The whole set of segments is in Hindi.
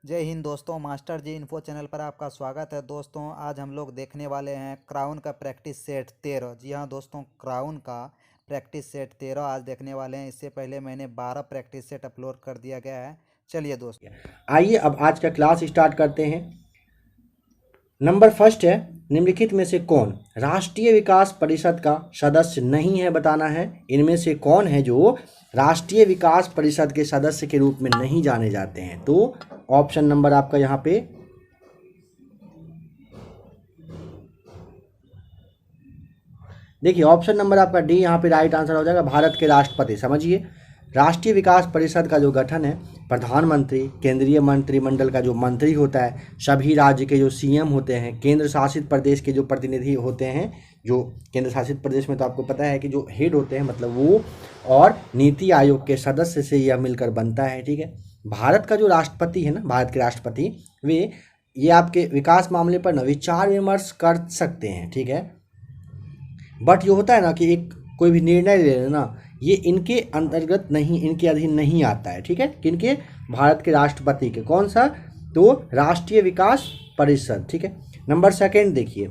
जय हिंद दोस्तों, मास्टर जी इन्फो चैनल पर आपका स्वागत है। दोस्तों आज हम लोग देखने वाले हैं क्राउन का प्रैक्टिस सेट 13। जी हाँ दोस्तों, क्राउन का प्रैक्टिस सेट 13 आज देखने वाले हैं। इससे पहले मैंने 12 प्रैक्टिस सेट अपलोड कर दिया गया है। चलिए दोस्त। आइए अब आज का क्लास स्टार्ट करते हैं। नंबर फर्स्ट है, निम्नलिखित में से कौन राष्ट्रीय विकास परिषद का सदस्य नहीं है, बताना है। इनमें से कौन है जो राष्ट्रीय विकास परिषद के सदस्य के रूप में नहीं जाने जाते हैं? तो ऑप्शन नंबर आपका यहाँ पे देखिए, ऑप्शन नंबर आपका डी यहाँ पे राइट आंसर हो जाएगा, भारत के राष्ट्रपति। समझिए, राष्ट्रीय विकास परिषद का जो गठन है, प्रधानमंत्री, केंद्रीय मंत्रिमंडल का जो मंत्री होता है, सभी राज्य के जो सीएम होते हैं, केंद्र शासित प्रदेश के जो प्रतिनिधि होते हैं, जो केंद्र शासित प्रदेश में तो आपको पता है कि जो हेड होते हैं मतलब वो, और नीति आयोग के सदस्य से यह मिलकर बनता है। ठीक है, भारत का जो राष्ट्रपति है ना, भारत के राष्ट्रपति, वे ये आपके विकास मामले पर न विचार विमर्श कर सकते हैं। ठीक है, बट ये होता है ना कि एक कोई भी निर्णय ले लेना, ये इनके अंतर्गत नहीं, इनके अधीन नहीं आता है। ठीक है, किनके? भारत के राष्ट्रपति के। कौन सा? तो राष्ट्रीय विकास परिषद। ठीक है, नंबर सेकंड देखिए,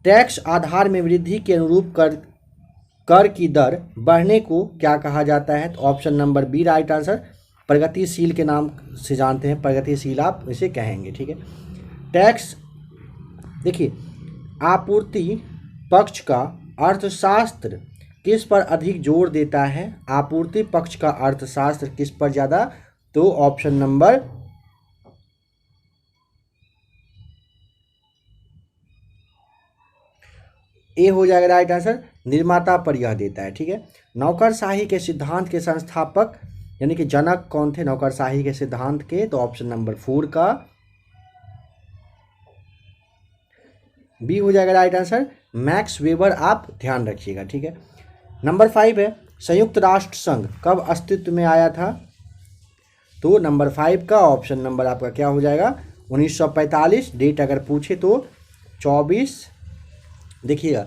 टैक्स आधार में वृद्धि के अनुरूप कर कर की दर बढ़ने को क्या कहा जाता है? तो option number B right answer, प्रगतिशील के नाम से जानते हैं, प्रगतिशील आप इसे कहेंगे। ठीक है, टैक्स देखिए, आपूर्ति पक्ष का अर्थशास्त्र किस पर अधिक जोर देता है? आपूर्ति पक्ष का अर्थशास्त्र किस पर ज़्यादा? तो ऑप्शन नंबर ए हो जाएगा राइट आंसर, निर्माता पर यह देता है। ठीक है, नौकरशाही के सिद्धांत के संस्थापक यानी कि जनक कौन थे नौकरशाही के सिद्धांत के? तो ऑप्शन नंबर 4 का बी हो जाएगा राइट आंसर, मैक्स वेबर। आप ध्यान रखिएगा। ठीक है, नंबर 5 है, संयुक्त राष्ट्र संघ कब अस्तित्व में आया था? तो नंबर 5 का ऑप्शन नंबर आपका क्या हो जाएगा? 1945। डेट अगर पूछे तो 24, देखिएगा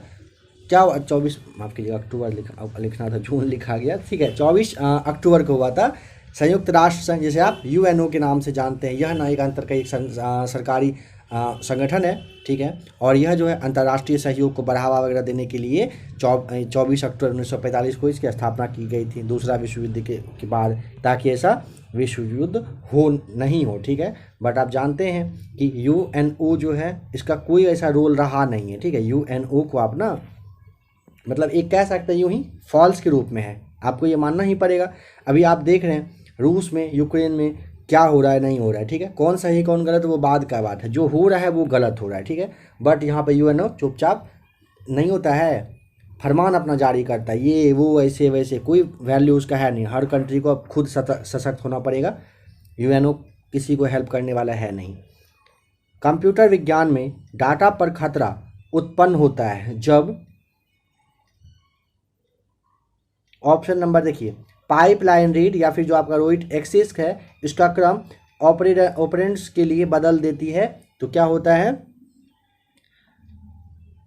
क्या 24, माफ कीजिएगा, अक्टूबर लिखना था, जून लिखा गया। ठीक है, 24 अक्टूबर को हुआ था। संयुक्त राष्ट्र संघ, जिसे आप यूएनओ के नाम से जानते हैं, यह ना एक अंतर का एक सरकारी संगठन है। ठीक है, और यह जो है अंतर्राष्ट्रीय सहयोग को बढ़ावा वगैरह देने के लिए 24 अक्टूबर 1945 को इसकी स्थापना की गई थी, दूसरा विश्व युद्ध के बाद, ताकि ऐसा विश्व युद्ध हो नहीं हो। ठीक है, बट आप जानते हैं कि यूएनओ जो है इसका कोई ऐसा रोल रहा नहीं है। ठीक है, यूएनओ को आप ना मतलब एक कह सकते हैं यूं ही फॉल्स के रूप में है, आपको ये मानना ही पड़ेगा। अभी आप देख रहे हैं रूस में, यूक्रेन में क्या हो रहा है, नहीं हो रहा है। ठीक है, कौन सही कौन गलत वो बाद का बात है, जो हो रहा है वो गलत हो रहा है। ठीक है, बट यहाँ पे यूएनओ चुपचाप नहीं होता है, फरमान अपना जारी करता है, ये वो ऐसे वैसे कोई वैल्यू उसका है नहीं। हर कंट्री को अब खुद सशक्त होना पड़ेगा, यूएनओ किसी को हेल्प करने वाला है नहीं। कंप्यूटर विज्ञान में डाटा पर खतरा उत्पन्न होता है जब, ऑप्शन नंबर देखिए, पाइपलाइन रीड या फिर जो आपका रोइट एक्सिस है इसका क्रम ऑपरेंड्स के लिए बदल देती है। तो क्या होता है?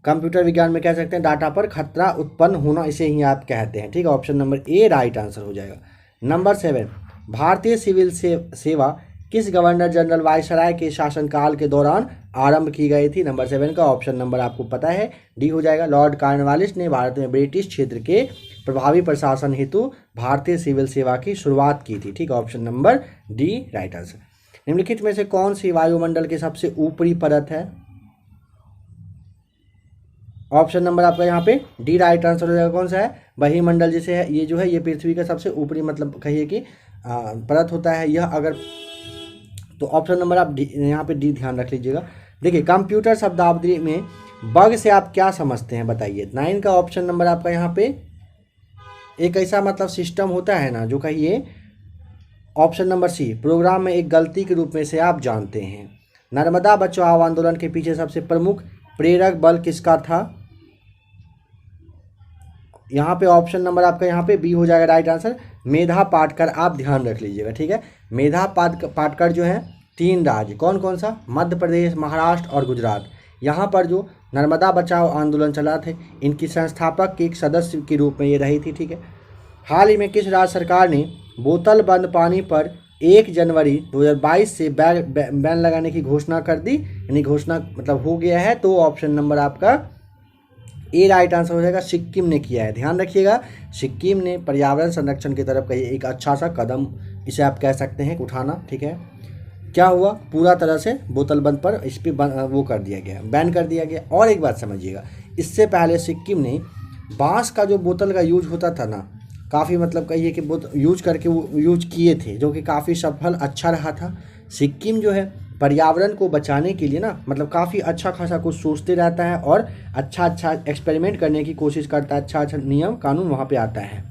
कंप्यूटर विज्ञान में कह सकते हैं डाटा पर खतरा उत्पन्न होना, इसे ही आप कहते हैं। ठीक है, option number A right answer हो जाएगा। नंबर 7, भारतीय सिविल सेवा किस गवर्नर जनरल वायसराय के शासनकाल के दौरान आरंभ की गई थी? नंबर 7 का ऑप्शन नंबर आपको पता है, डी हो जाएगा, लॉर्ड कॉर्नवालिस ने भारत में ब्रिटिश क्षेत्र के प्रभावी प्रशासन हेतु भारतीय सिविल सेवा की शुरुआत की थी। ठीक है, option number D right answer. निम्नलिखित में से कौन सी वायुमंडल की सबसे ऊपरी परत है? ऑप्शन नंबर आपका यहाँ पे डी राइट आंसर हो जाएगा। कौन सा है? बहिमंडल, जिसे है ये जो है ये पृथ्वी का सबसे ऊपरी मतलब कहिए कि परत होता है यह। अगर तो ऑप्शन नंबर आप यहाँ पे डी ध्यान रख लीजिएगा। देखिए, कंप्यूटर शब्दावली में बग से आप क्या समझते हैं बताइए? 9 का ऑप्शन नंबर आपका यहाँ पे एक ऐसा मतलब सिस्टम होता है ना जो कहिए, ऑप्शन नंबर सी, प्रोग्राम में एक गलती के रूप में से आप जानते हैं। नर्मदा बचाओ आंदोलन के पीछे सबसे प्रमुख प्रेरक बल किसका था? यहाँ पे ऑप्शन नंबर आपका यहाँ पे बी हो जाएगा राइट आंसर, मेधा पाटकर। आप ध्यान रख लीजिएगा। ठीक है, मेधा पाटकर जो है 3 राज्य, कौन कौन सा? मध्य प्रदेश, महाराष्ट्र और गुजरात, यहाँ पर जो नर्मदा बचाओ आंदोलन चला थे, इनकी संस्थापक के एक सदस्य के रूप में ये रही थी। ठीक है, हाल ही में किस राज्य सरकार ने बोतल बंद पानी पर 1 जनवरी 2022 से बैन लगाने की घोषणा कर दी, यानी घोषणा मतलब हो गया है। तो ऑप्शन नंबर आपका ए राइट आंसर हो जाएगा, सिक्किम ने किया है। ध्यान रखिएगा, सिक्किम ने पर्यावरण संरक्षण की तरफ कही एक अच्छा सा कदम इसे आप कह सकते हैं उठाना, ठीक है। क्या हुआ, पूरा तरह से बोतल बंद पर इस पर वो कर दिया गया, बैन कर दिया गया। और एक बात समझिएगा, इससे पहले सिक्किम ने बांस का जो बोतल का यूज होता था ना, काफ़ी मतलब कहिए कि यूज करके वो यूज किए थे, जो कि काफ़ी सफल अच्छा रहा था। सिक्किम जो है पर्यावरण को बचाने के लिए ना मतलब काफ़ी अच्छा खासा कुछ सोचते रहता है और अच्छा एक्सपेरिमेंट करने की कोशिश करता है, अच्छा नियम कानून वहाँ पे आता है।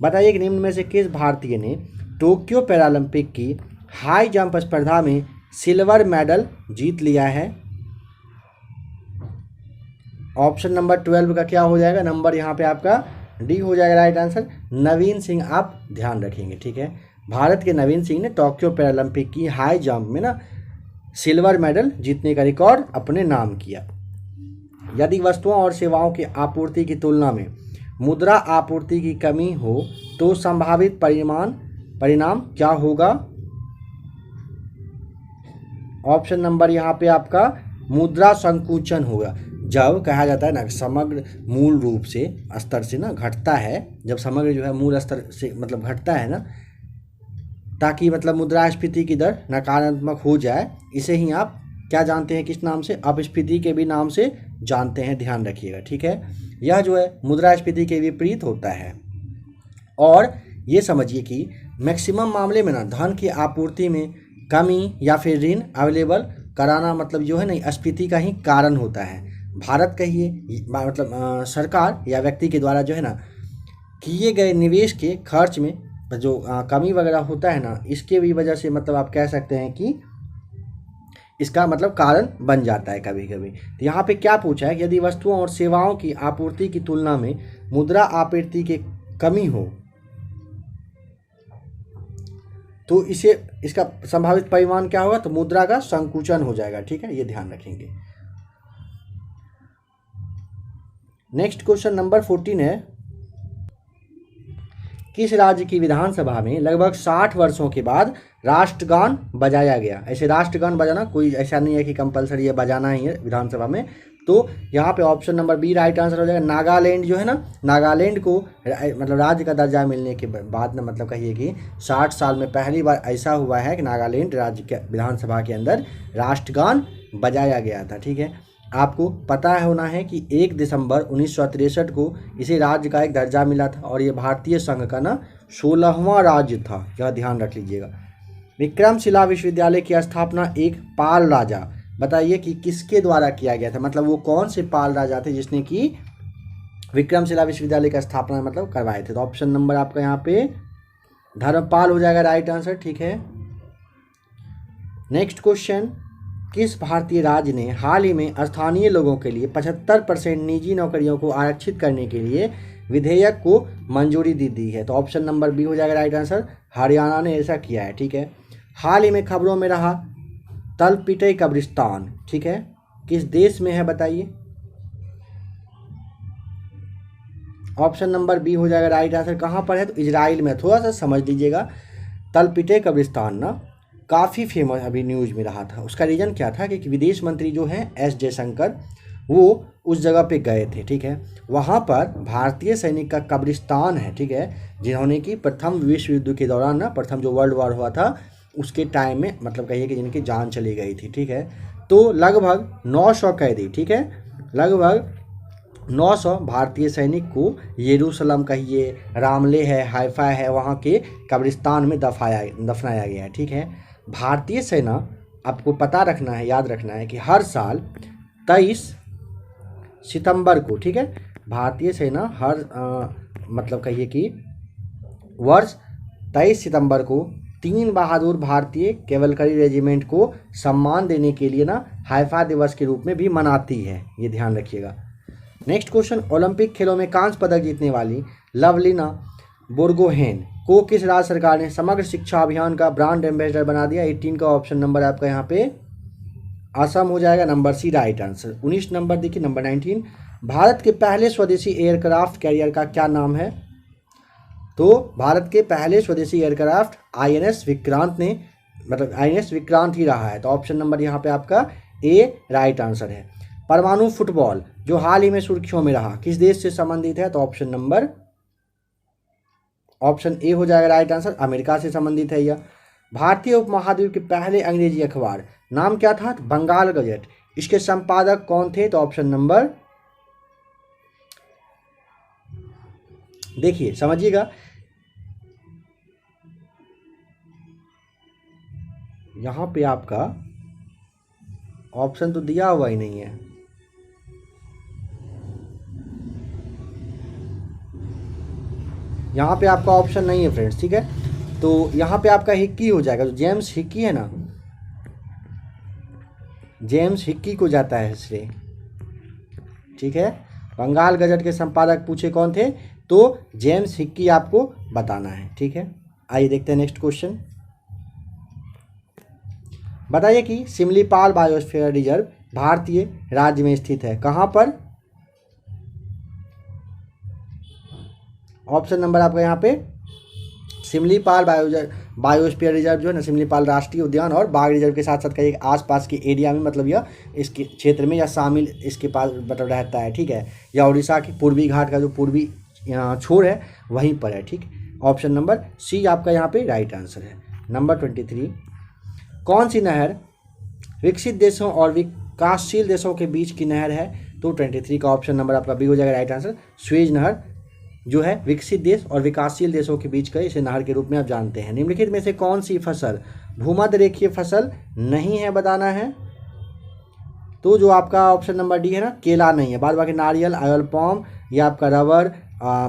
बताइए कि निम्न में से किस भारतीय ने टोक्यो पैरालंपिक की हाई जंप स्पर्धा में सिल्वर मेडल जीत लिया है? ऑप्शन नंबर 12 का क्या हो जाएगा, नंबर यहाँ पे आपका डी हो जाएगा राइट आंसर, नवीन सिंह। आप ध्यान रखेंगे, ठीक है। भारत के नवीन सिंह ने टोक्यो पैरालंपिक की हाई जंप में ना सिल्वर मेडल जीतने का रिकॉर्ड अपने नाम किया। यदि वस्तुओं और सेवाओं की आपूर्ति की तुलना में मुद्रा आपूर्ति की कमी हो तो संभावित परिणाम क्या होगा? ऑप्शन नंबर यहाँ पे आपका मुद्रा संकुचन होगा। जब कहा जाता है ना समग्र मूल रूप से स्तर से ना घटता है, जब समग्र जो है मूल स्तर से मतलब घटता है ना, ताकि मतलब मुद्रास्फीति की दर नकारात्मक हो जाए, इसे ही आप क्या जानते हैं, किस नाम से, अपस्फीति के भी नाम से जानते हैं। ध्यान रखिएगा, ठीक है। यह जो है मुद्रास्फीति के विपरीत होता है। और ये समझिए कि मैक्सिमम मामले में ना धन की आपूर्ति में कमी या फिर ऋण अवेलेबल कराना मतलब जो है ना स्फीति का ही कारण होता है। भारत कहिए मतलब सरकार या व्यक्ति के द्वारा जो है ना किए गए निवेश के खर्च में जो कमी वगैरह होता है ना, इसके भी वजह से मतलब आप कह सकते हैं कि इसका मतलब कारण बन जाता है कभी कभी। तो यहाँ पे क्या पूछा है कि यदि वस्तुओं और सेवाओं की आपूर्ति की तुलना में मुद्रा आपूर्ति की कमी हो तो इसका संभावित परिमाण क्या होगा, तो मुद्रा का संकुचन हो जाएगा, ठीक है। ये ध्यान रखेंगे। नेक्स्ट क्वेश्चन नंबर 14 है, किस राज्य की विधानसभा में लगभग 60 वर्षों के बाद राष्ट्रगान बजाया गया? ऐसे राष्ट्रगान बजाना कोई ऐसा नहीं है कि कंपलसरी है बजाना ही है विधानसभा में। तो यहाँ पे option number B right answer हो जाएगा। नागालैंड जो है ना, नागालैंड को मतलब राज्य का दर्जा मिलने के बाद ना मतलब कहिए कि 60 साल में पहली बार ऐसा हुआ है कि नागालैंड राज्य के विधानसभा के अंदर राष्ट्रगान बजाया गया था, ठीक है। आपको पता होना है कि 1 दिसंबर 1963 को इसे राज्य का एक दर्जा मिला था और ये भारतीय संघ का ना 16वां राज्य था, यह ध्यान रख लीजिएगा। विक्रमशिला विश्वविद्यालय की स्थापना एक पाल राजा, बताइए कि किसके द्वारा किया गया था, मतलब वो कौन से पाल राजा थे जिसने कि विक्रमशिला विश्वविद्यालय का स्थापना मतलब करवाए थे? तो ऑप्शन नंबर आपका यहाँ पे धर्मपाल हो जाएगा राइट आंसर, ठीक है। नेक्स्ट क्वेश्चन, किस भारतीय राज्य ने हाल ही में स्थानीय लोगों के लिए 75% निजी नौकरियों को आरक्षित करने के लिए विधेयक को मंजूरी दी है? तो ऑप्शन नंबर बी हो जाएगा राइट आंसर, हरियाणा ने ऐसा किया है, ठीक है। हाल ही में खबरों में रहा तलपिटे कब्रिस्तान, ठीक है, किस देश में है बताइए? ऑप्शन नंबर बी हो जाएगा राइट आंसर। कहाँ पर है? तो इजराइल में। थोड़ा सा समझ लीजिएगा, तलपिटे कब्रिस्तान ना काफ़ी फेमस अभी न्यूज़ में रहा था। उसका रीज़न क्या था कि विदेश मंत्री जो हैं एस जयशंकर वो उस जगह पे गए थे, ठीक है। वहाँ पर भारतीय सैनिक का कब्रिस्तान है, ठीक है, जिन्होंने कि प्रथम विश्व युद्ध के दौरान ना प्रथम जो वर्ल्ड वॉर हुआ था उसके टाइम में मतलब कहिए कि जिनकी जान चली गई थी, ठीक है। तो लगभग 900 कैदी, ठीक है, लगभग 900 भारतीय सैनिक को यरूशलेम कहिए, रामले है, हाइफा है, वहाँ के कब्रिस्तान में दफनाया गया है, ठीक है। भारतीय सेना, आपको पता रखना है, याद रखना है कि हर साल 23 सितंबर को, ठीक है, भारतीय सेना हर मतलब कहिए कि वर्ष 23 सितंबर को 3 बहादुर भारतीय कैवलरी रेजिमेंट को सम्मान देने के लिए ना हाइफा दिवस के रूप में भी मनाती है, ये ध्यान रखिएगा। नेक्स्ट क्वेश्चन, ओलंपिक खेलों में कांस्य पदक जीतने वाली लवलीना बोर्गोहेन को किस राज्य सरकार ने समग्र शिक्षा अभियान का ब्रांड एम्बेसडर बना दिया? 18 का ऑप्शन नंबर आपका यहाँ पे असम हो जाएगा, number C right answer. 19 number देखिए, नंबर 19, भारत के पहले स्वदेशी एयरक्राफ्ट कैरियर का क्या नाम है? तो भारत के पहले स्वदेशी एयरक्राफ्ट INS विक्रांत ने, मतलब INS विक्रांत ही रहा है। तो ऑप्शन नंबर यहाँ पे आपका ए राइट आंसर है। परमाणु फुटबॉल जो हाल ही में सुर्खियों में रहा, किस देश से संबंधित है? तो ऑप्शन ए हो जाएगा राइट आंसर, अमेरिका से संबंधित है यह। भारतीय उपमहाद्वीप के पहले अंग्रेजी अखबार नाम क्या था? बंगाल गजट। इसके संपादक कौन थे? तो ऑप्शन नंबर, देखिए समझिएगा, यहां पे आपका ऑप्शन तो दिया हुआ ही नहीं है। यहाँ पे आपका ऑप्शन नहीं है फ्रेंड्स, ठीक है। तो यहाँ पे आपका हिक्की हो जाएगा। तो जेम्स हिक्की है ना, जेम्स हिक्की को जाता है श्रेय, ठीक है। बंगाल गजट के संपादक पूछे कौन थे? तो जेम्स हिक्की आपको बताना है, ठीक है। आइए देखते हैं नेक्स्ट क्वेश्चन। बताइए कि सिमलीपाल बायोस्फीयर रिजर्व भारतीय राज्य में स्थित है, कहाँ पर? ऑप्शन नंबर आपका यहाँ पे सिमलीपाल बायोस्फीयर रिजर्व जो है ना, सिमलीपाल राष्ट्रीय उद्यान और बाघ रिजर्व के साथ साथ कई आसपास के एरिया में, मतलब यह इसके क्षेत्र में या शामिल इसके पास मतलब रहता है, ठीक है। या उड़ीसा की पूर्वी घाट का जो पूर्वी छोर है वहीं पर है, ठीक। ऑप्शन नंबर सी आपका यहाँ पे राइट आंसर है। नंबर 23, कौन सी नहर विकसित देशों और विकासशील देशों के बीच की नहर है? तो 23 का ऑप्शन नंबर आपका बी हो जाएगा राइट आंसर। स्वेज नहर जो है विकसित देश और विकासशील देशों के बीच का, इसे नहर के रूप में आप जानते हैं। निम्नलिखित में से कौन सी फसल भूमध्य रेखीय फसल नहीं है, बताना है। तो जो आपका ऑप्शन नंबर डी है ना, केला नहीं है, बाद बाकी नारियल, ऑयल पाम, ये आपका रबर,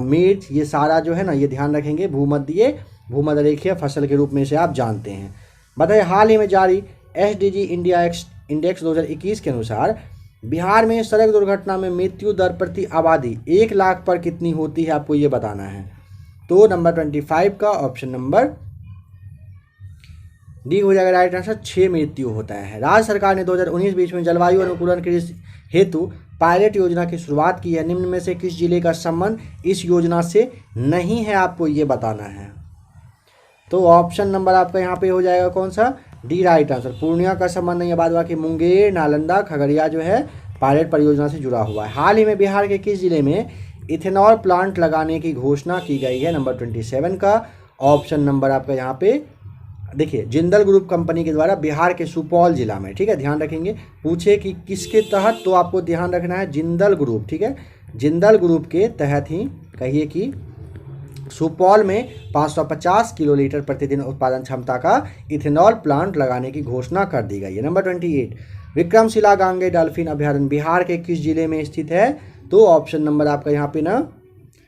मिर्च, ये सारा जो है ना, ये ध्यान रखेंगे भूमध्य रेखीय फसल के रूप में इसे आप जानते हैं। बताइए हाल ही में जारी SDG इंडिया इंडेक्स 2021 के अनुसार बिहार में सड़क दुर्घटना में मृत्यु दर प्रति आबादी 1 लाख पर कितनी होती है, आपको ये बताना है। तो नंबर 25 का ऑप्शन नंबर डी हो जाएगा राइट आंसर, 6 मृत्यु होता है। राज्य सरकार ने 2019-20 में जलवायु अनुकूलन के हेतु पायलट योजना की शुरुआत की है। निम्न में से किस जिले का संबंध इस योजना से नहीं है, आपको ये बताना है। तो ऑप्शन नंबर आपका यहाँ पे हो जाएगा कौन सा? डी राइट आंसर, पूर्णिया का संबंध नहीं है। बाद बाकी मुंगेर, नालंदा, खगड़िया जो है पायलट परियोजना से जुड़ा हुआ है। हाल ही में बिहार के किस जिले में इथेनॉल प्लांट लगाने की घोषणा की गई है? नंबर 27 का ऑप्शन नंबर आपका यहाँ पे देखिए, जिंदल ग्रुप कंपनी के द्वारा बिहार के सुपौल जिला में, ठीक है। ध्यान रखेंगे, पूछे कि किसके तहत, तो आपको ध्यान रखना है जिंदल ग्रुप, ठीक है। जिंदल ग्रुप के तहत ही कहिए कि सुपौल में 550 किलोलीटर प्रतिदिन उत्पादन क्षमता का इथेनॉल प्लांट लगाने की घोषणा कर दी गई है। नंबर 28, विक्रमशिला गांगे डॉल्फिन अभ्यारण्य बिहार के किस जिले में स्थित है? तो ऑप्शन नंबर आपका यहाँ पे ना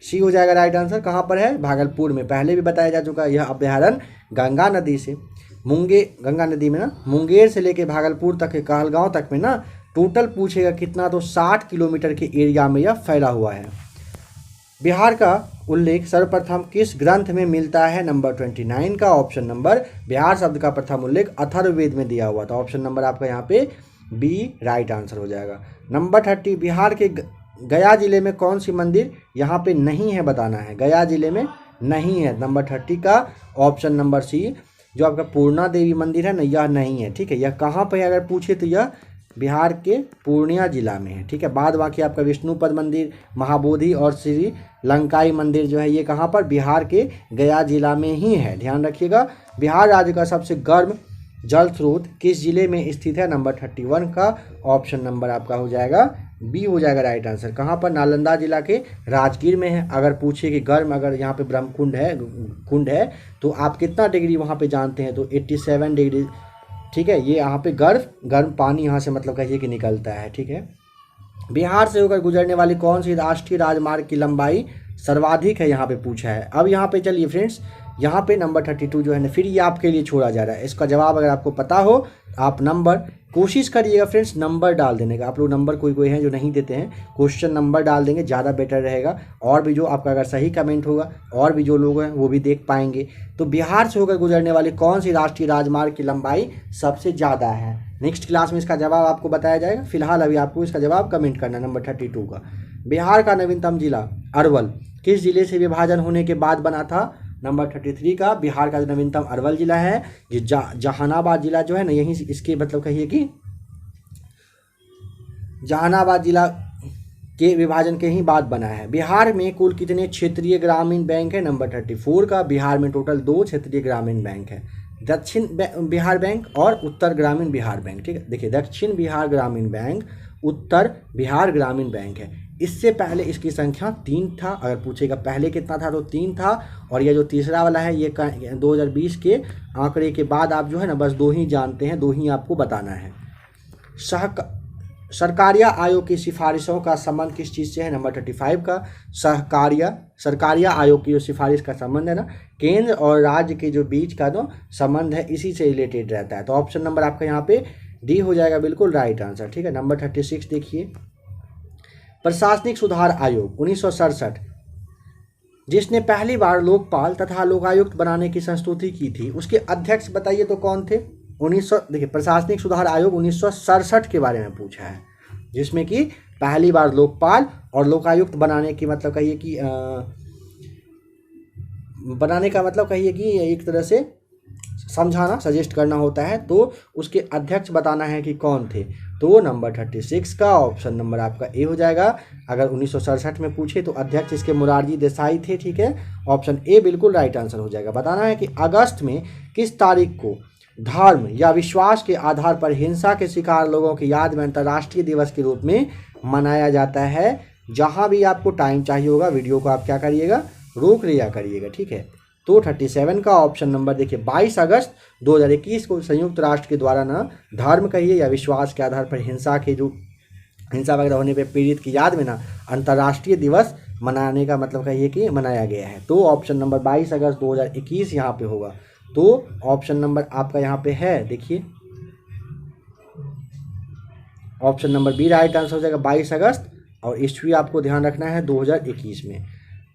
सी हो जाएगा राइट आंसर। कहाँ पर है? भागलपुर में। पहले भी बताया जा चुका है, यह अभ्यारण्य गंगा नदी से गंगा नदी में ना मुंगेर से लेके भागलपुर तक के कहलगांव तक में ना टोटल पूछेगा कितना, तो 60 किलोमीटर के एरिया में यह फैला हुआ है। बिहार का उल्लेख सर्वप्रथम किस ग्रंथ में मिलता है? नंबर 29 का ऑप्शन नंबर, बिहार शब्द का प्रथम उल्लेख अथर्ववेद में दिया हुआ था। ऑप्शन नंबर आपका यहाँ पे बी राइट आंसर हो जाएगा। नंबर 30, बिहार के गया जिले में कौन सी मंदिर यहाँ पे नहीं है, बताना है। गया जिले में नहीं है। नंबर 30 का ऑप्शन नंबर सी, जो आपका पूर्णा देवी मंदिर है ना, यह नहीं है, ठीक है। यह कहाँ पे अगर पूछे तो यह बिहार के पूर्णिया जिला में है, ठीक है। बाद बाकी आपका विष्णुपद मंदिर, महाबोधि और श्री लंकाई मंदिर जो है ये कहाँ पर? बिहार के गया जिला में ही है, ध्यान रखिएगा। बिहार राज्य का सबसे गर्म जल स्रोत किस जिले में स्थित है? नंबर 31 का ऑप्शन नंबर आपका हो जाएगा बी हो जाएगा राइट आंसर। कहाँ पर? नालंदा जिला के राजगीर में है। अगर पूछे कि गर्म, अगर यहाँ पे ब्रह्मकुंड कुंड है तो आप कितना डिग्री वहाँ पे जानते हैं? तो 87 डिग्री, ठीक है। ये यहाँ पे गर्म पानी यहाँ से मतलब कहिए कि निकलता है, ठीक है। बिहार से होकर गुजरने वाली कौन सी राष्ट्रीय राजमार्ग की लंबाई सर्वाधिक है, यहाँ पे पूछा है। अब यहाँ पे चलिए फ्रेंड्स, यहाँ पे नंबर 32 जो है ना, फिर ये आपके लिए छोड़ा जा रहा है। इसका जवाब अगर आपको पता हो, आप नंबर कोशिश करिएगा फ्रेंड्स नंबर डाल देने का। आप लोग नंबर कोई हैं जो नहीं देते हैं, क्वेश्चन नंबर डाल देंगे, ज़्यादा बेटर रहेगा। और भी जो आपका अगर सही कमेंट होगा, और भी जो लोग हैं वो भी देख पाएंगे। तो बिहार से होकर गुजरने वाली कौन सी राष्ट्रीय राजमार्ग की लंबाई सबसे ज़्यादा है? नेक्स्ट क्लास में इसका जवाब आपको बताया जाएगा। फिलहाल अभी आपको इसका जवाब कमेंट करना है। नंबर 32 का, बिहार का नवीनतम जिला अरवल किस जिले से विभाजन होने के बाद बना था? नंबर 33 का बिहार का जो नवीनतम अरवल जिला है, ये जहानाबाद जिला जो है ना, यहीं इसके मतलब कहिए कि जहानाबाद जिला के विभाजन के ही बाद बना है। बिहार में कुल कितने क्षेत्रीय ग्रामीण बैंक है? नंबर 34 का बिहार में टोटल 2 क्षेत्रीय ग्रामीण बैंक है, दक्षिण बिहार बैंक और उत्तर ग्रामीण बिहार बैंक। ठीक है, देखिए दक्षिण बिहार ग्रामीण बैंक, उत्तर बिहार ग्रामीण बैंक है। इससे पहले इसकी संख्या 3 था, अगर पूछेगा पहले कितना था तो 3 था, और ये जो तीसरा वाला है ये 2020 के आंकड़े के बाद आप जो है ना बस 2 ही जानते हैं, 2 ही आपको बताना है। सरकारिया आयोग की सिफारिशों का संबंध किस चीज़ से है? नंबर 35 का सरकारिया आयोग की जो सिफारिश का संबंध है ना, केंद्र और राज्य के जो बीच का जो संबंध है इसी से रिलेटेड रहता है। तो ऑप्शन नंबर आपका यहाँ पे डी हो जाएगा बिल्कुल राइट आंसर। ठीक है, नंबर 36 देखिए, प्रशासनिक सुधार आयोग 1967 जिसने पहली बार लोकपाल तथा लोकायुक्त बनाने की संस्तुति की थी, उसके अध्यक्ष बताइए तो कौन थे? 1900 देखिए प्रशासनिक सुधार आयोग 1967 के बारे में पूछा है, जिसमें कि पहली बार लोकपाल और लोकायुक्त बनाने की मतलब कहिए कि बनाने का मतलब कहिए कि एक तरह से समझाना, सजेस्ट करना होता है, तो उसके अध्यक्ष बताना है कि कौन थे। तो नंबर 36 का ऑप्शन नंबर आपका ए हो जाएगा। अगर 1967 में पूछे तो अध्यक्ष इसके मोरारजी देसाई थे। ठीक है, ऑप्शन ए बिल्कुल राइट आंसर हो जाएगा। बताना है कि अगस्त में किस तारीख को धर्म या विश्वास के आधार पर हिंसा के शिकार लोगों की याद में अंतर्राष्ट्रीय दिवस के रूप में मनाया जाता है। जहां भी आपको टाइम चाहिए होगा वीडियो को आप क्या करिएगा, रोक लिया करिएगा। ठीक है, तो 37 का ऑप्शन नंबर देखिए 22 अगस्त 2021 को संयुक्त राष्ट्र के द्वारा ना धर्म कहिए या विश्वास के आधार पर हिंसा वगैरह होने पे पीड़ित की याद में ना अंतर्राष्ट्रीय दिवस मनाने का मतलब कहिए कि मनाया गया है। तो ऑप्शन नंबर 22 अगस्त 2021 यहाँ पे होगा। तो ऑप्शन नंबर आपका यहाँ पे है, देखिए option number B right answer हो जाएगा 22 अगस्त, और ईस्वी आपको ध्यान रखना है 2021 में।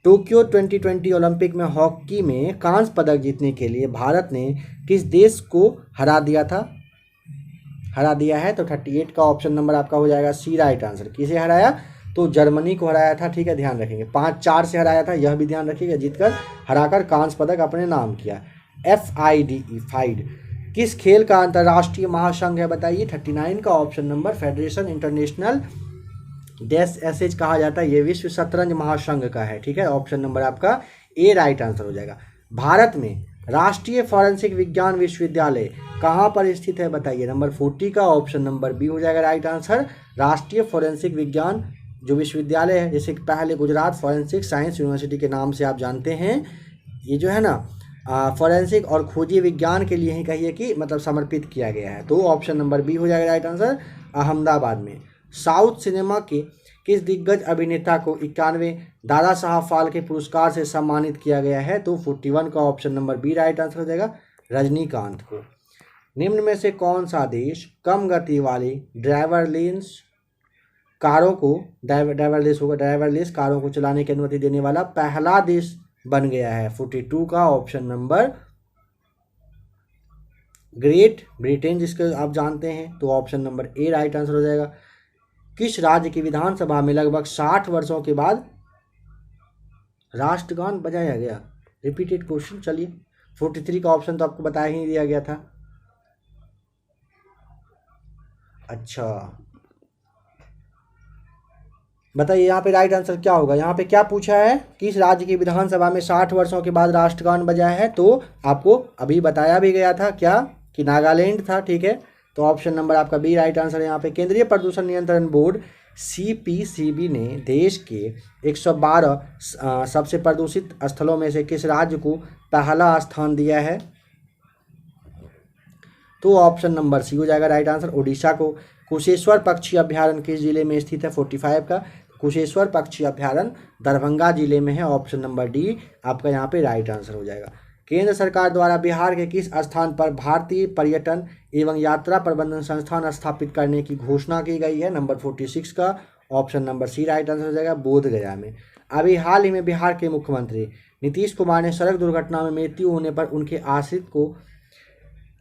टोक्यो 2020 ओलंपिक में हॉकी में कांस्य पदक जीतने के लिए भारत ने किस देश को हरा दिया है? तो 38 का ऑप्शन नंबर आपका हो जाएगा सी राइट आंसर। किसे हराया? तो जर्मनी को हराया था। ठीक है, ध्यान रखेंगे 5-4 से हराया था, यह भी ध्यान रखिएगा, जीतकर हराकर कांस्य पदक अपने नाम किया। FIDE किस खेल का अंतर्राष्ट्रीय महासंघ है? बताइए। 39 का option number federation international SH कहा जाता है, ये विश्व शतरंज महासंघ का है। ठीक है, ऑप्शन नंबर आपका ए राइट आंसर हो जाएगा। भारत में राष्ट्रीय फॉरेंसिक विज्ञान विश्वविद्यालय कहाँ पर स्थित है? बताइए। नंबर 40 का ऑप्शन नंबर बी हो जाएगा राइट आंसर। राष्ट्रीय फॉरेंसिक विज्ञान जो विश्वविद्यालय है, जैसे पहले गुजरात फॉरेंसिक साइंस यूनिवर्सिटी के नाम से आप जानते हैं, ये जो है ना फॉरेंसिक और खोजी विज्ञान के लिए ही कहिए कि मतलब समर्पित किया गया है। तो ऑप्शन नंबर बी हो जाएगा राइट आंसर, अहमदाबाद में। साउथ सिनेमा के किस दिग्गज अभिनेता को 91 दादा साहब फाल्के पुरस्कार से सम्मानित किया गया है? तो 41 का option number B right answer हो जाएगा, रजनीकांत को। निम्न में से कौन सा देश कम गति वाली ड्राइवरलेस कारों को चलाने की अनुमति देने वाला पहला देश बन गया है? 42 का ऑप्शन नंबर ग्रेट ब्रिटेन, जिसके आप जानते हैं। तो option number A right answer हो जाएगा। किस राज्य की विधानसभा में लगभग 60 वर्षों के बाद राष्ट्रगान बजाया गया? Repeated question. चलिए 43 का ऑप्शन तो आपको बताया ही दिया गया था। अच्छा बताइए यहाँ पे राइट आंसर क्या होगा? यहाँ पे क्या पूछा है? किस राज्य की विधानसभा में 60 वर्षों के बाद राष्ट्रगान बजाया है? तो आपको अभी बताया भी गया था क्या कि नागालैंड था। ठीक है, तो ऑप्शन नंबर आपका बी राइट आंसर है यहाँ पे। केंद्रीय प्रदूषण नियंत्रण बोर्ड CPCB ने देश के 112 सबसे प्रदूषित स्थलों में से किस राज्य को पहला स्थान दिया है? तो ऑप्शन नंबर सी हो जाएगा राइट आंसर, ओडिशा को। कुशेश्वर पक्षी अभ्यारण्य किस जिले में स्थित है? 45 का कुशेश्वर पक्षी अभ्यारण्य दरभंगा जिले में है। ऑप्शन नंबर डी आपका यहाँ पे राइट आंसर हो जाएगा। केंद्र सरकार द्वारा बिहार के किस स्थान पर भारतीय पर्यटन एवं यात्रा प्रबंधन संस्थान स्थापित करने की घोषणा की गई है? नंबर 46 का option number C right answer हो जाएगा, बोधगया में। अभी हाल ही में बिहार के मुख्यमंत्री नीतीश कुमार ने सड़क दुर्घटना में मृत्यु होने पर उनके आश्रित को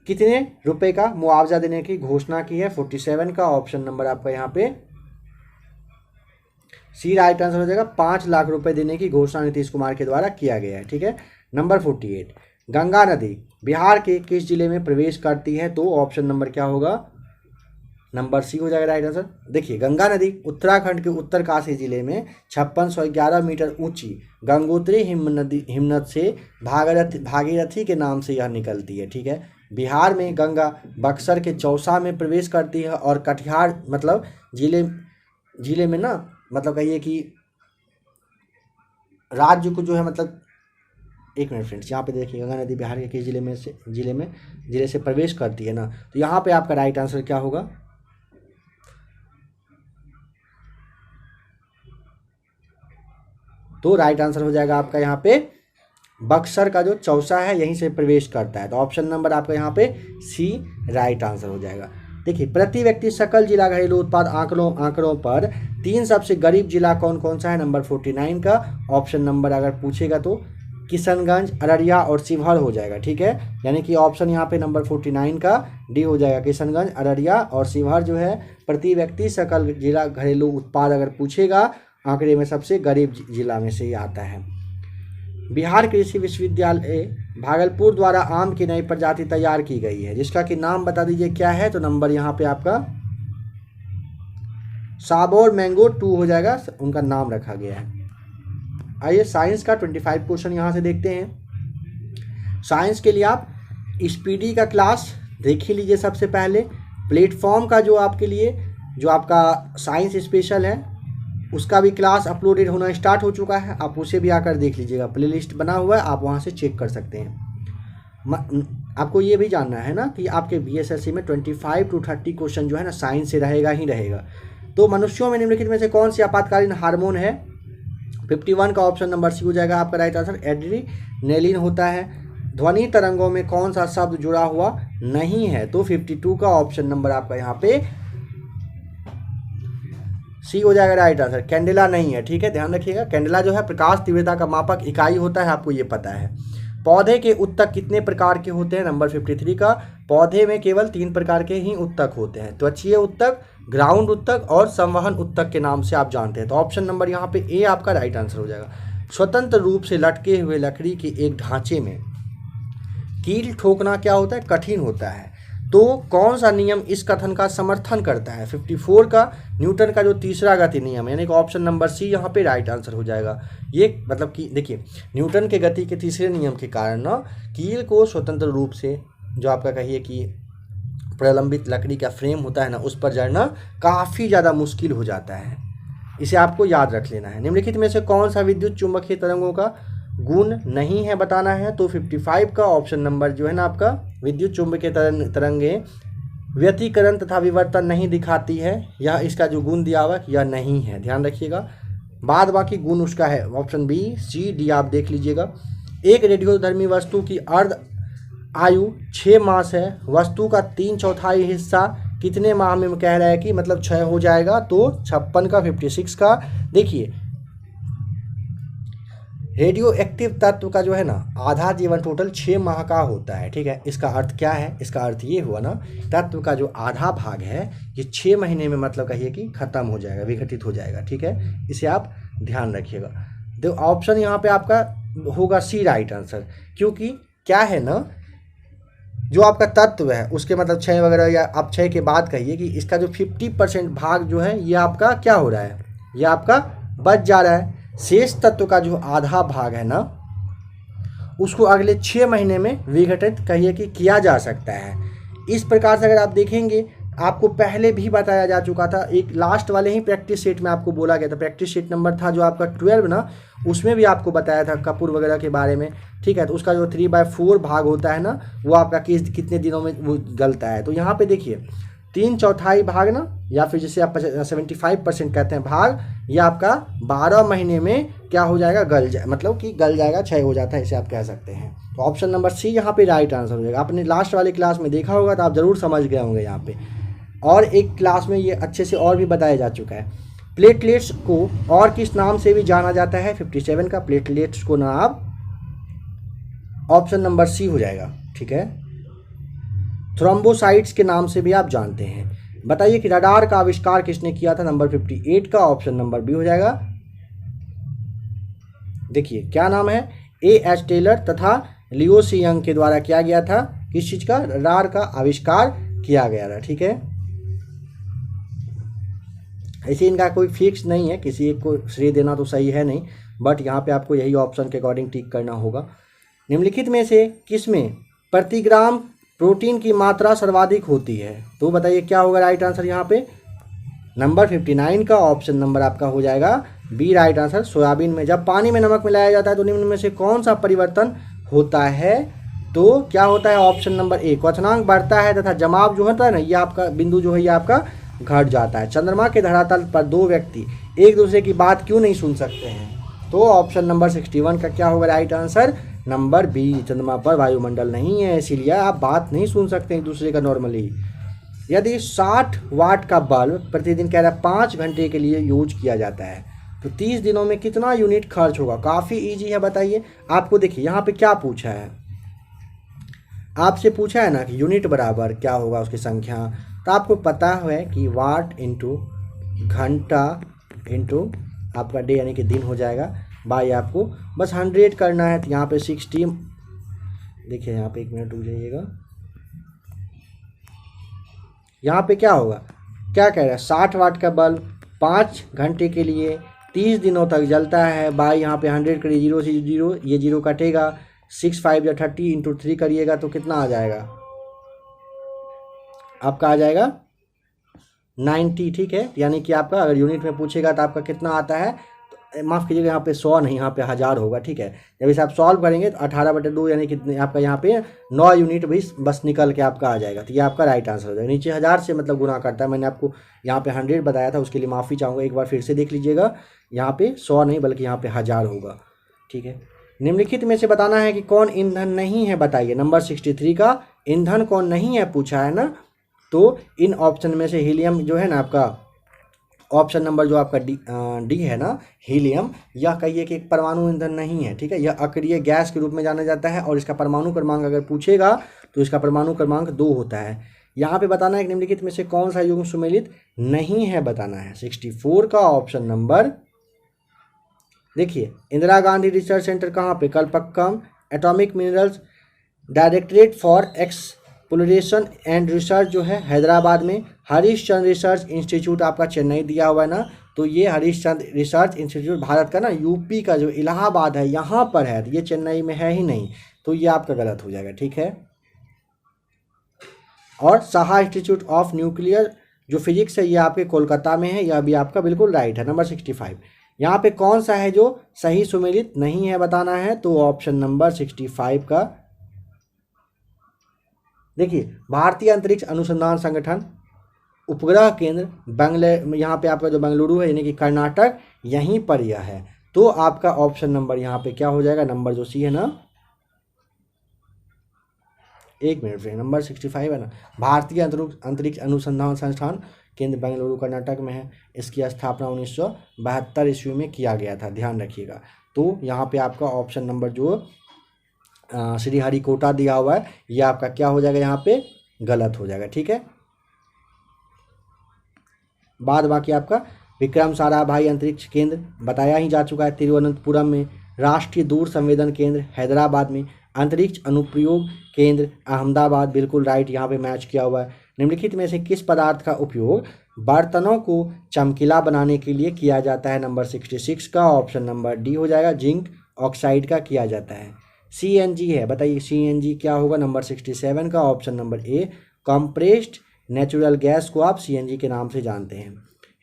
कितने रुपए का मुआवजा देने की घोषणा की है? 47 का ऑप्शन नंबर आपका यहाँ पे सी राइट आंसर हो जाएगा। 5 लाख रुपए देने की घोषणा नीतीश कुमार के द्वारा किया गया है, ठीक है। नंबर 48, गंगा नदी बिहार के किस जिले में प्रवेश करती है? तो ऑप्शन नंबर क्या होगा? नंबर सी हो जाएगा राइट आंसर। देखिए, गंगा नदी उत्तराखंड के उत्तरकाशी जिले में 5611 मीटर ऊंची गंगोत्री हिमनद से भागीरथी के नाम से यह निकलती है, ठीक है। बिहार में गंगा बक्सर के चौसा में प्रवेश करती है और कटिहार मतलब जिले में ना, मतलब कहिए कि राज्य को जो है, मतलब एक मिनट फ्रेंड्स, यहाँ पे देखिए गंगा नदी बिहार के किस जिले से प्रवेश करती है ना, तो यहाँ पे आपका राइट आंसर क्या होगा? तो राइट आंसर हो जाएगा आपका यहाँ पे बक्सर का जो चौसा है यहीं से प्रवेश करता है। तो ऑप्शन नंबर आपका यहाँ पे सी राइट आंसर हो जाएगा। देखिए, प्रति व्यक्ति सकल जिला घरेलू उत्पाद आंकड़ों पर 3 सबसे गरीब जिला कौन कौन सा है? नंबर 49 का ऑप्शन नंबर अगर पूछेगा तो किशनगंज, अररिया और शिवहर हो जाएगा, ठीक है। यानी कि ऑप्शन यहाँ पे नंबर 49 का डी हो जाएगा। किशनगंज, अररिया और शिवहर जो है प्रति व्यक्ति सकल जिला घरेलू उत्पाद अगर पूछेगा आंकड़े में सबसे गरीब जिला में से ही आता है। बिहार कृषि विश्वविद्यालय भागलपुर द्वारा आम की नई प्रजाति तैयार की गई है, जिसका कि नाम बता दीजिए क्या है? तो नंबर यहाँ पे आपका साबौर मैंगो 2 हो जाएगा, उनका नाम रखा गया है। आइए साइंस का 25 क्वेश्चन यहाँ से देखते हैं। साइंस के लिए आप स्पीडी का क्लास देख ही लीजिए सबसे पहले। प्लेटफॉर्म का जो आपके लिए जो आपका साइंस स्पेशल है उसका भी क्लास अपलोडेड होना स्टार्ट हो चुका है, आप उसे भी आकर देख लीजिएगा। प्लेलिस्ट बना हुआ है, आप वहाँ से चेक कर सकते हैं। आपको ये भी जानना है ना कि आपके बीएसएससी में 25 to 30 क्वेश्चन जो है ना साइंस से रहेगा ही रहेगा। तो मनुष्यों में निम्नलिखित में से कौन सी आपातकालीन हार्मोन है? 51 का ऑप्शन नंबर सी हो जाएगा आपका राइट आंसर। एड्रीनेलिन होता है। ध्वनि तरंगों में कौन सा शब्द जुड़ा हुआ नहीं है? तो 52 का ऑप्शन नंबर आपका यहाँ पे सी हो जाएगा राइट आंसर। कैंडेला नहीं है, ठीक है, ध्यान रखिएगा। कैंडेला जो है प्रकाश तीव्रता का मापक इकाई होता है, आपको ये पता है। पौधे के उत्तक कितने प्रकार के होते हैं? नंबर 53 का पौधे में केवल 3 प्रकार के ही उत्तक होते हैं, त्वचीय उत्तक, ग्राउंड उत्तक और संवहन उत्तक के नाम से आप जानते हैं। तो ऑप्शन नंबर यहाँ पे ए आपका राइट आंसर हो जाएगा। स्वतंत्र रूप से लटके हुए लकड़ी के एक ढांचे में कील ठोकना क्या होता है? कठिन होता है। तो कौन सा नियम इस कथन का समर्थन करता है? 54 का न्यूटन का जो तीसरा गति नियम है, यानी कि ऑप्शन नंबर सी यहाँ पे राइट आंसर हो जाएगा। ये मतलब कि देखिए, न्यूटन के गति के तीसरे नियम के कारण ना कील को स्वतंत्र रूप से जो आपका कहिए कि प्रलंबित लकड़ी का फ्रेम होता है ना, उस पर जड़ना काफ़ी ज़्यादा मुश्किल हो जाता है। इसे आपको याद रख लेना है। निम्नलिखित में से कौन सा विद्युत चुम्बकीय तरंगों का गुण नहीं है बताना है? तो 55 का ऑप्शन नंबर जो है ना आपका विद्युत चुम्बकीय तरंगे व्यतिकरण तथा विवर्तन नहीं दिखाती है, यह इसका जो गुण दिया हुआ यह नहीं है, ध्यान रखिएगा। बाद बाकी गुण उसका है ऑप्शन बी, सी, डी आप देख लीजिएगा। एक रेडियोधर्मी वस्तु की अर्ध आयु 6 मास है, वस्तु का 3/4 हिस्सा कितने माह में कह रहा है कि मतलब 6 हो जाएगा? तो 56 का 56 का। देखिए, रेडियो एक्टिव तत्व का जो है ना आधा जीवन टोटल 6 माह का होता है, ठीक है। इसका अर्थ क्या है? इसका अर्थ ये हुआ ना, तत्व का जो आधा भाग है ये 6 महीने में मतलब कहिए कि खत्म हो जाएगा, विघटित हो जाएगा, ठीक है। इसे आप ध्यान रखिएगा। तो ऑप्शन यहाँ पे आपका होगा सी राइट आंसर, क्योंकि क्या है ना, जो आपका तत्व है उसके मतलब 6 वगैरह, या आप 6 के बाद कहिए कि इसका जो 50% भाग जो है ये आपका क्या हो रहा है? ये आपका बच जा रहा है। शेष तत्व का जो आधा भाग है ना उसको अगले 6 महीने में विघटित कहिए कि किया जा सकता है। इस प्रकार से अगर आप देखेंगे, आपको पहले भी बताया जा चुका था, एक लास्ट वाले ही प्रैक्टिस सेट में आपको बोला गया था। प्रैक्टिस सेट नंबर था जो आपका 12 ना, उसमें भी आपको बताया था कपूर वगैरह के बारे में, ठीक है। तो उसका जो 3/4 भाग होता है ना वो आपका कितने दिनों में वो गलता है। तो यहाँ पे देखिए 3/4 भाग ना, या फिर जिसे आप 75% कहते हैं भाग, ये आपका 12 महीने में क्या हो जाएगा? गल जाए, मतलब कि गल जाएगा, क्षय हो जाता है, इसे आप कह सकते हैं। तो ऑप्शन नंबर सी यहाँ पे राइट आंसर हो जाएगा। आपने लास्ट वाले क्लास में देखा होगा तो आप ज़रूर समझ गए होंगे यहाँ पे, और एक क्लास में ये अच्छे से और भी बताया जा चुका है। प्लेटलेट्स को और किस नाम से भी जाना जाता है? 57 का प्लेटलेट्स को ना आप ऑप्शन नंबर सी हो जाएगा, ठीक है। थ्रोम्बोसाइट्स के नाम से भी आप जानते हैं। बताइए कि रडार का आविष्कार किसने किया था? नंबर 58 का ऑप्शन नंबर बी हो जाएगा। देखिए क्या नाम है, एच टेलर तथा लियो सी यंग के द्वारा किया गया था। किस चीज का? रडार का आविष्कार किया गया था। ठीक है, ऐसे इनका कोई फिक्स नहीं है, किसी एक को श्रेय देना तो सही है नहीं, बट यहाँ पे आपको यही ऑप्शन के अकॉर्डिंग टिक करना होगा। निम्नलिखित में से किसमें प्रति ग्राम प्रोटीन की मात्रा सर्वाधिक होती है? तो बताइए क्या होगा राइट आंसर यहाँ पे? नंबर 59 का ऑप्शन नंबर आपका हो जाएगा बी राइट आंसर। सोयाबीन में जब पानी में नमक मिलाया जाता है तो निम्न में से कौन सा परिवर्तन होता है? तो क्या होता है? ऑप्शन नंबर ए, क्वथनांक बढ़ता है तथा जमाव जो होता है ना, ये आपका बिंदु जो है ये आपका घट जाता है। चंद्रमा के धरातल पर दो व्यक्ति एक दूसरे की बात क्यों नहीं सुन सकते हैं? तो ऑप्शन नंबर 61 का क्या होगा राइट आंसर? नंबर बी, चंद्रमा पर वायुमंडल नहीं है, इसीलिए आप बात नहीं सुन सकते एक दूसरे का नॉर्मली। यदि 60 वाट का बल्ब प्रतिदिन कह रहा है 5 घंटे के लिए यूज किया जाता है तो 30 दिनों में कितना यूनिट खर्च होगा? काफ़ी इजी है, बताइए। आपको देखिए यहाँ पे क्या पूछा है, आपसे पूछा है ना कि यूनिट बराबर क्या होगा उसकी संख्या, तो आपको पता है कि वाट इंटू घंटा इंटू आपका डे यानी कि दिन हो जाएगा, बाई आपको बस 100 करना है। तो यहाँ पे 60, देखिए यहाँ पे 1 मिनट रुक जाइएगा, यहाँ पे क्या होगा, क्या कह रहा है? 60 वाट का बल्ब 5 घंटे के लिए 30 दिनों तक जलता है, बाई यहाँ पे 100 करिए, 0 से 0 ये 0 कटेगा, 6 5 या 30 इंटू 3 करिएगा तो कितना आ जाएगा आपका? आ जाएगा 90। ठीक है, यानी कि आपका अगर यूनिट में पूछेगा तो आपका कितना आता है, तो माफ़ कीजिएगा यहाँ पे 100 नहीं, यहाँ पे 1000 होगा। ठीक है, जब इसे आप सॉल्व करेंगे तो 18/2 यानी कितने आपका यहाँ पे 9 यूनिट भी बस निकल के आपका आ जाएगा। तो ये आपका राइट आंसर हो जाएगा। नीचे 1000 से मतलब गुना करता है, मैंने आपको यहाँ पे 100 बताया था, उसके लिए माफ़ी चाहूँगा, एक बार फिर से देख लीजिएगा, यहाँ पे 100 नहीं बल्कि यहाँ पे 1000 होगा। ठीक है, निम्नलिखित में से बताना है कि कौन ईंधन नहीं है, बताइए। नंबर 63 का ईंधन कौन नहीं है पूछा है ना, तो इन ऑप्शन में से हीलियम जो है ना आपका, ऑप्शन नंबर जो आपका डी है ना, हीलियम, यह कहिए कि एक परमाणु ईंधन नहीं है। ठीक है, यह अक्रिय गैस के रूप में जाना जाता है और इसका परमाणु क्रमांक अगर पूछेगा तो इसका परमाणु क्रमांक 2 होता है। यहाँ पे बताना है कि निम्नलिखित में से कौन सा युग्म सुमेलित नहीं है, बताना है। 64 का ऑप्शन नंबर, देखिए इंदिरा गांधी रिसर्च सेंटर कहाँ पे? Kalpakkam, atomic minerals directorate for exploration and research जो है हैदराबाद में, हरीशचंद्र रिसर्च इंस्टीट्यूट आपका चेन्नई दिया हुआ है ना, तो ये हरीशचंद्र रिसर्च इंस्टीट्यूट भारत का ना यूपी का जो इलाहाबाद है यहाँ पर है, तो ये चेन्नई में है ही नहीं, तो ये आपका गलत हो जाएगा। ठीक है, और साहा इंस्टीट्यूट ऑफ न्यूक्लियर जो फिजिक्स है ये आपके कोलकाता में है, यह भी आपका बिल्कुल राइट है। नंबर 65, यहाँ पे कौन सा है जो सही सुमेलित नहीं है, बताना है। तो ऑप्शन नंबर 65 का देखिए, भारतीय अंतरिक्ष अनुसंधान संगठन उपग्रह केंद्र यहाँ पे आपका जो बेंगलुरु है यानी कि कर्नाटक, यहीं पर यह है। तो आपका ऑप्शन नंबर यहाँ पे क्या हो जाएगा? नंबर जो सी है ना, 1 मिनट से, नंबर 65 है ना, भारतीय अंतरिक्ष अनुसंधान संस्थान केंद्र बेंगलुरु कर्नाटक में है। इसकी स्थापना 1972 ईस्वी में किया गया था, ध्यान रखिएगा। तो यहाँ पे आपका ऑप्शन नंबर जो श्रीहरिकोटा दिया हुआ है ये आपका क्या हो जाएगा? यहाँ पे गलत हो जाएगा। ठीक है, बाद बाकी आपका विक्रम साराभाई अंतरिक्ष केंद्र बताया ही जा चुका है तिरुवनंतपुरम में, राष्ट्रीय दूर संवेदन केंद्र हैदराबाद में, अंतरिक्ष अनुप्रयोग केंद्र अहमदाबाद, बिल्कुल राइट, यहाँ पे मैच किया हुआ है। निम्नलिखित में से किस पदार्थ का उपयोग बर्तनों को चमकीला बनाने के लिए किया जाता है? नंबर 66 का ऑप्शन नंबर डी हो जाएगा, जिंक ऑक्साइड का किया जाता है। CNG है, बताइए CNG क्या होगा? नंबर 67 का option number A, compressed natural gas को आप CNG के नाम से जानते हैं।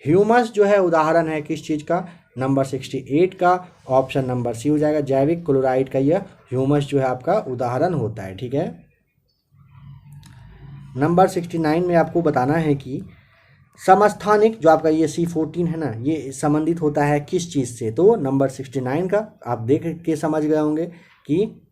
ह्यूमस जो है उदाहरण है किस चीज़ का? नंबर 68 का ऑप्शन नंबर सी हो जाएगा, जैविक क्लोराइड का यह ह्यूमस जो है आपका उदाहरण होता है। ठीक है, नंबर 69 में आपको बताना है कि समस्थानिक जो आपका ये C14 है ना, ये संबंधित होता है किस चीज़ से? तो नंबर 69 का आप देख के समझ गए होंगे कि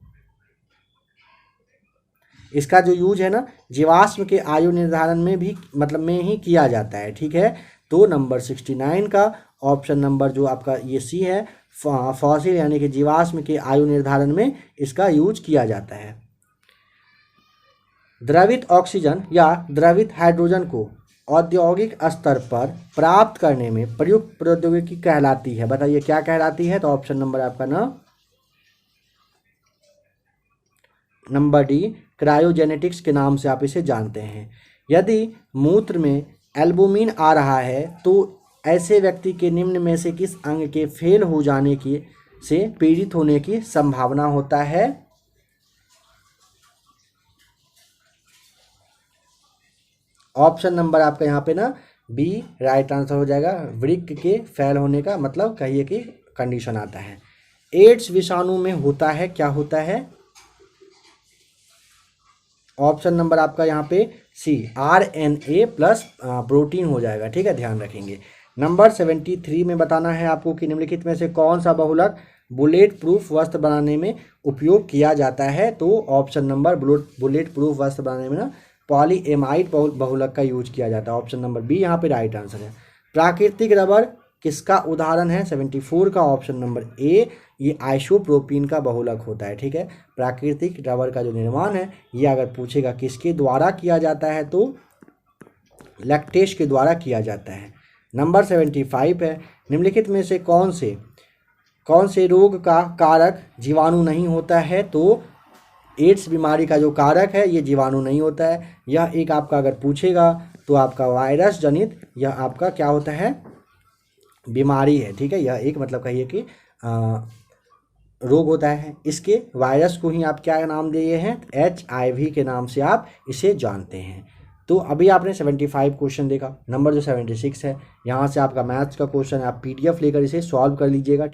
इसका जो यूज है ना जीवाश्म के आयु निर्धारण में भी मतलब में ही किया जाता है। ठीक है, तो नंबर 69 का ऑप्शन नंबर जो आपका ये सी है, फॉसिल यानी कि जीवाश्म के आयु निर्धारण में इसका यूज किया जाता है। द्रवित ऑक्सीजन या द्रवित हाइड्रोजन को औद्योगिक स्तर पर प्राप्त करने में प्रयुक्त प्रौद्योगिकी कहलाती है? बताइए क्या कहलाती है? तो ऑप्शन नंबर आपका नंबर डी क्रायोजेनेटिक्स के नाम से आप इसे जानते हैं। यदि मूत्र में एल्बुमिन आ रहा है तो ऐसे व्यक्ति के निम्न में से किस अंग के फेल हो जाने की से पीड़ित होने की संभावना होता है? ऑप्शन नंबर आपका यहाँ पे बी राइट आंसर हो जाएगा। वृक्क के फैल होने का मतलब कहिए कि कंडीशन आता है। एड्स विषाणु में होता है, क्या होता है? ऑप्शन नंबर आपका यहाँ पे सी RNA प्लस प्रोटीन हो जाएगा, ठीक है, ध्यान रखेंगे। नंबर 73 में बताना है आपको कि निम्नलिखित में से कौन सा बहुलक बुलेट प्रूफ वस्त्र बनाने में उपयोग किया जाता है? तो ऑप्शन नंबर बुलेट प्रूफ वस्त्र बनाने में पॉलीएमाइड बहुलक का यूज किया जाता है। ऑप्शन नंबर बी यहाँ पे राइट आंसर है। प्राकृतिक रबर किसका उदाहरण है? 74 का ऑप्शन नंबर ए, ये आइसोप्रोपीन का बहुलक होता है, ठीक है। प्राकृतिक रबर का जो निर्माण है ये अगर पूछेगा किसके द्वारा किया जाता है तो लैक्टेस के द्वारा किया जाता है। नंबर 75 है, निम्नलिखित में से कौन से रोग का कारक जीवाणु नहीं होता है? तो एड्स बीमारी का जो कारक है ये जीवाणु नहीं होता है। यह एक आपका अगर पूछेगा तो आपका वायरस जनित यह आपका क्या होता है? बीमारी है, ठीक है। यह एक मतलब कहिए कि रोग होता है। इसके वायरस को ही आप क्या नाम दिए हैं? HIV के नाम से आप इसे जानते हैं। तो अभी आपने 75 क्वेश्चन देखा। नंबर जो 76 है यहाँ से आपका मैथ्स का क्वेश्चन है, आप PDF लेकर इसे सॉल्व कर लीजिएगा।